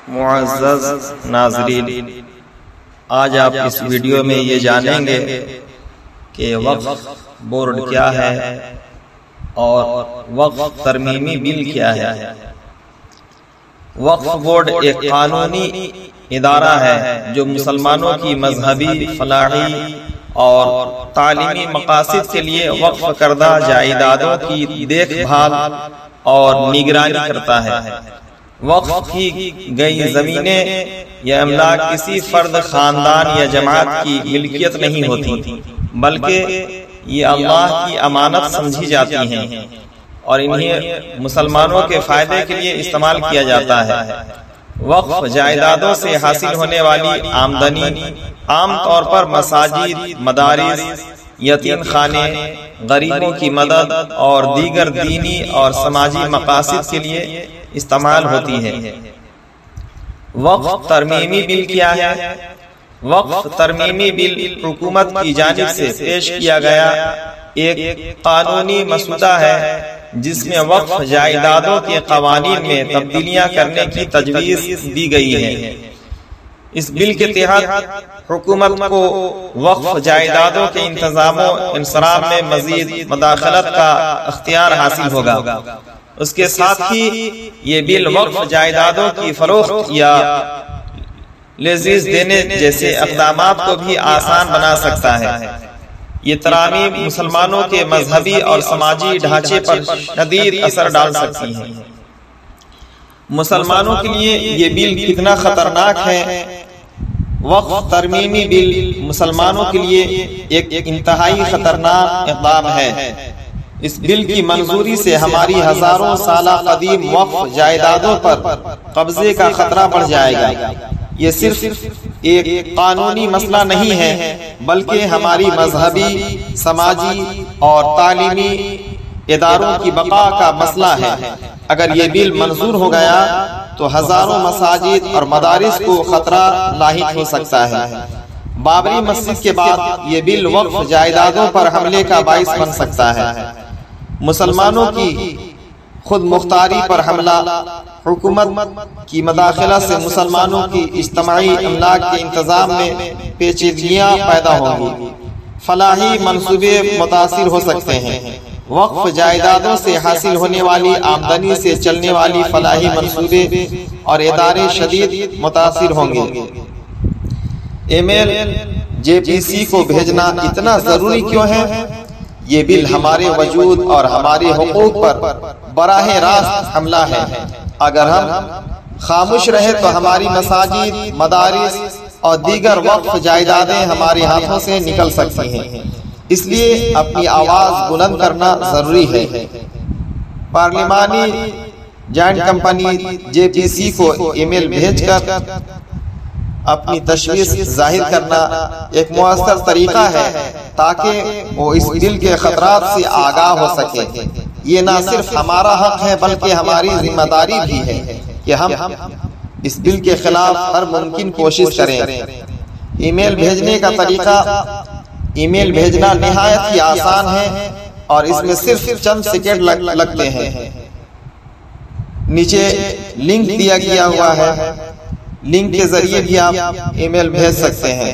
معزز ناظرین، آج آپ اس ویڈیو میں یہ جانیں گے کہ وقف بورڈ کیا ہے اور وقف ترمیمی بل کیا ہے۔ وقف بورڈ ایک قانونی ادارہ ہے جو مسلمانوں کی مذہبی، فلاحی اور تعلیمی مقاصد کے لیے وقف کردہ جائیدادوں کی دیکھ بھال اور نگرانی کرتا ہے۔ وقف کی گئی زمینیں یا املاک کسی فرد، خاندان یا جماعت کی ملکیت نہیں ہوتی، بلکہ یہ اللہ کی امانت سمجھی جاتی ہیں اور انہیں مسلمانوں کے فائدے کے لیے استعمال کیا جاتا ہے۔ وقف جائیدادوں سے حاصل ہونے والی آمدنی عام طور پر مساجد، مدارس، یتیم خانے، غریبوں کی مدد اور دیگر دینی اور سماجی مقاصد کے لیے استعمال ہوتی ہے۔ وقف ترمیمی بل کیا ہے؟ وقف ترمیمی بل حکومت کی جانب سے پیش کیا گیا ایک قانونی مسودہ ہے جس میں وقف جائیدادوں کے قوانین میں تبدیلیاں کرنے کی تجویز دی گئی ہے۔ اس بل کے تحت حکومت کو وقف جائیدادوں کے انتظام و انصراف میں مزید مداخلت کا اختیار حاصل ہوگا۔ اس کے ساتھ ہی یہ بل وقف جائیدادوں کی فروخت یا لیزز دینے جیسے اقدامات کو بھی آسان بنا سکتا ہے۔ یہ ترامیم مسلمانوں کے مذہبی اور سماجی ڈھانچے پر شدید اثر ڈال سکتی ہیں۔ مسلمانوں کے لیے یہ بل کتنا خطرناک ہے؟ وقف ترمیمی بل مسلمانوں کے لیے ایک انتہائی خطرناک اقدام ہے۔ اس بل کی منظوری سے ہماری ہزاروں سالہ قدیم وقف جائیدادوں پر قبضے کا خطرہ بڑھ جائے گا۔ یہ صرف ایک قانونی مسئلہ نہیں ہے بلکہ ہماری مذہبی، سماجی اور تعلیمی اداروں کی بقا کا مسئلہ ہے۔ اگر یہ بل منظور ہو گیا تو ہزاروں مساجد اور مدارس کو خطرہ لاحق ہو سکتا ہے۔ بابری مسجد کے بعد یہ بل وقف جائیدادوں پر حملے کا باعث بن سکتا ہے۔ مسلمانوں کی خود مختاری پر حملہ، حکومت کی مداخلت سے مسلمانوں کی اجتماعی املاک کے انتظام میں پیچیدگیاں پیدا ہوں گی، فلاحی منصوبے متاثر ہو سکتے ہیں۔ وقف جائیدادوں سے حاصل ہونے والی آمدنی سے چلنے والی فلاحی منصوبے اور ادارے شدید متاثر ہوں گے۔ ای میل JPC کو بھیجنا اتنا ضروری کیوں ہے؟ یہ بل ہمارے وجود اور ہمارے حقوق پر براہ راست حملہ ہے۔ اگر ہم خاموش رہے تو ہماری مساجد، مدارس اور دیگر وقف جائیدادیں ہمارے ہاتھوں سے نکل سکتی ہیں۔ اس لیے اپنی آواز بلند کرنا ضروری ہے۔ پارلیمانی جوائنٹ کمیٹی JPC کو ای میل بھیج کر اپنی تشویش ظاہر کرنا ایک مؤثر طریقہ ہے تاکہ وہ اس بل کے خطرات سے آگاہ ہو سکے۔ یہ نہ صرف ہمارا حق ہے بلکہ ہماری ذمہ داری بھی ہے کہ ہم اس بل کے خلاف ہر ممکن کوشش کریں۔ ای میل بھیجنے کا طریقہ: ای میل بھیجنا نہایت ہی آسان ہے اور اس میں صرف چند سیکنڈ لگتے ہیں۔ نیچے لنک دیا گیا ہوا ہے، لنک کے ذریعے بھی آپ ای میل بھیج سکتے ہیں۔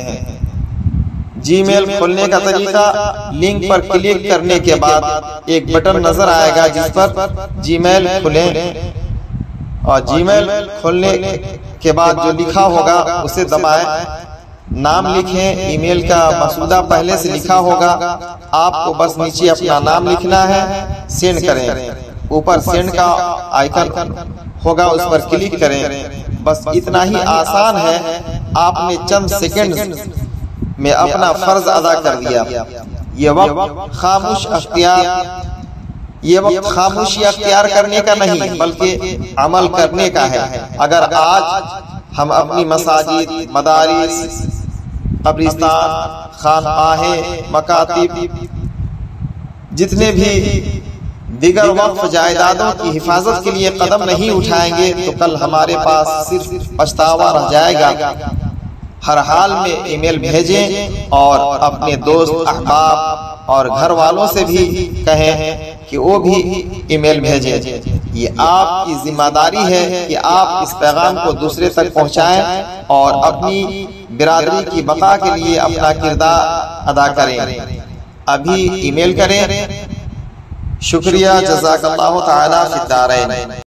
جی میل کھولنے کا طریقہ: لنک پر کلک کرنے کے بعد ایک بٹن نظر آئے گا جس پر جی میل کھولیں، اور جی میل کھولنے کے بعد جو لکھا ہوگا اسے دبائیں۔ نام لکھیں، ای میل کا مسودہ پہلے سے لکھا ہوگا، آپ کو بس نیچے اپنا نام لکھنا ہے، سینڈ کریں۔ اوپر سینڈ کا آئیکن ہوگا، اس پر کلک کریں۔ بس اتنا ہی آسان ہے، آپ نے چند سیکنڈ میں اپنا فرض ادا کر دیا۔ یہ وقت خاموشی اختیار کرنے کا نہیں بلکہ عمل کرنے کا ہے۔ اگر آج ہم اپنی مساجد، مدارس، قبرستان، خانقاہیں، مکاتب، جتنے بھی دیگر وقف جائیدادوں کی حفاظت کے لیے قدم نہیں اٹھائیں گے تو کل ہمارے پاس صرف پچھتاوا رہ جائے گا۔ ہر حال میں ای میل بھیجیں اور اپنے دوست، احباب اور گھر والوں سے بھی کہیں کہ وہ بھی ای میل بھیجیں۔ یہ آپ کی ذمہ داری ہے کہ آپ اس پیغام کو دوسرے تک پہنچائیں اور اپنی برادری کی بقا کے لیے اپنا کردار ادا کریں۔ ابھی ای میل کریں۔ شکریہ، جزاک اللہ تعالی فی الدارین۔